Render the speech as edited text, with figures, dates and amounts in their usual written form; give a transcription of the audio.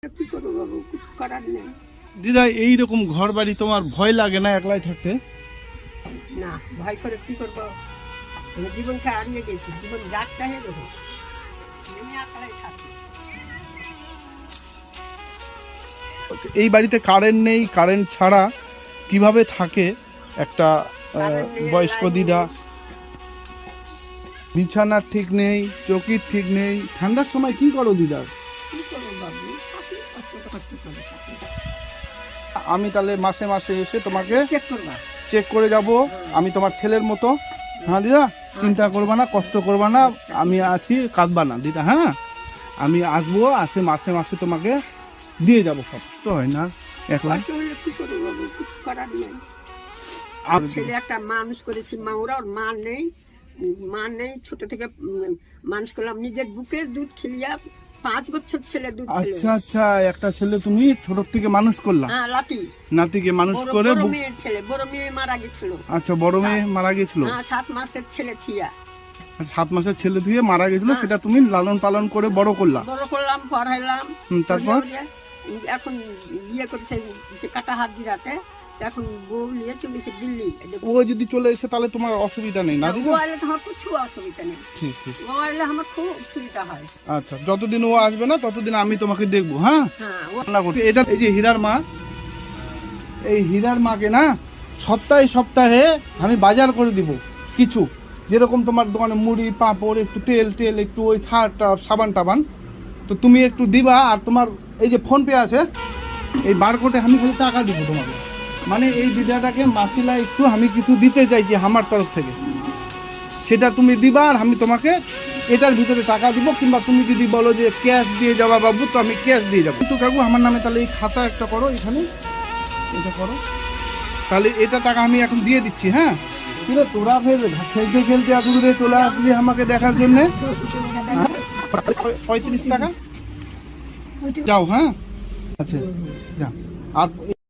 কি করবো বাবু, কিছু করার নেই। দিদা এইরকম ঘর বাড়ি তোমার ভয় লাগে না একলাই থাকতে? না, ভয় করে কি করবো? আমি জীবনকে হারিয়ে গেছি, জীবন যাত্রা হয়ে দেবো, আমি একলাই থাকি। এই বাড়িতে কারেন্ট নেই, কারেন্ট ছাড়া কিভাবে থাকে একটা বয়স্ক দিদা? বিছানার ঠিক নেই, চৌকির ঠিক নেই। ঠান্ডার সময় কি করো দিদা? কি করবো বাবু, থাকি, কষ্ট করে থাকি। আমি তাহলে মাসে মাসে এসে তোমাকে চেক করবা। চেক করে যাব। আমি তোমার ছেলের মতো। হ্যাঁ দিদা, চিন্তা করবা না, কষ্ট করবা না, আমি আছি, কাঁদবা না দিদা। হ্যাঁ, আমি আসবো, আসে মাসে মাসে তোমাকে দিয়ে যাব। সব কষ্ট হয় না একলা? কষ্ট হলে কি করবো বাবু, কিছু করার নেই। আর ছেলে একটা মানুষ করেছি, মা ওরা, ওর মা নেই, ছোট থেকে মানুষ করলাম, নিজের বুকের দুধ খেলিয়া 5 বছর ছেলে দুধ খেলে। আচ্ছা আচ্ছা, একটা ছেলে তুমি ছোট থেকে মানুষ করলা? হ্যাঁ, লাতি নাতিকে মানুষ বড় করে বড় মেয়ের ছেলে, বড় মেয়ে মারা গেছিল। আচ্ছা, বড় মেয়ে মারা গেছিল? হ্যাঁ, 7 মাসের ছেলে থিয়া। 7 মাসের ছেলে ধুয়ে মারা গেছিল, সেটা তুমি লালন পালন করে বড় করলা? বড় করলাম, পড়াইলাম। তারপর এখন বিয়ে করেছে সে কাটা হাত দিরাতে, এখন বউ নিয়ে চলেছে দিল্লি। ও যদি চলে এসে তাহলে তোমার অসুবিধা নেই না ও দিদা? আইলে তো আমার কিছু অসুবিধা নেই, ঠিক ঠিক। ও আইলে আমার খুব সুবিধা হয়। আচ্ছা, যতদিন ও আসবে না ততদিন আমি তোমাকে দেখবো। হ্যাঁ, হ্যাঁ, রান্না করতে। এটা এই যে হীরার মা, এই হীরার মাকে না সপ্তাহে সপ্তাহে আমি বাজার করে দিব কিছু, যেরকম তোমার দোকানে মুড়ি, পাঁপড়, একটু তেল টেল, একটু ওই সাবান টাবান, তো তুমি একটু দিবা। আর তোমার এই যে ফোন পে আছে, এই বারকোডে আমি খালি টাকা দিব তোমাকে। মানে এই দিদাটাকে মাসিলা একটু আমি কিছু দিতে চাইছি আমার তরফ থেকে, সেটা তুমি দিবা। আর আমি তোমাকে এটার ভিতরে টাকা দিব, কিংবা তুমি যদি বলো যে ক্যাশ দিয়ে যাবা বাবু, তো আমি ক্যাশ দিয়ে যাবো। কিন্তু কাকু আমার নামে তাহলে এই খাতা একটা করো, এখানে এটা করো, তাহলে এটা টাকা আমি এখন দিয়ে দিচ্ছি। হ্যাঁ, কিরে তোরা ভেবে খেলতে খেলতে এত দূরে চলে আসলি আমাকে দেখার জন্য? 35 টাকা যাও। হ্যাঁ, আচ্ছা, যাও। আর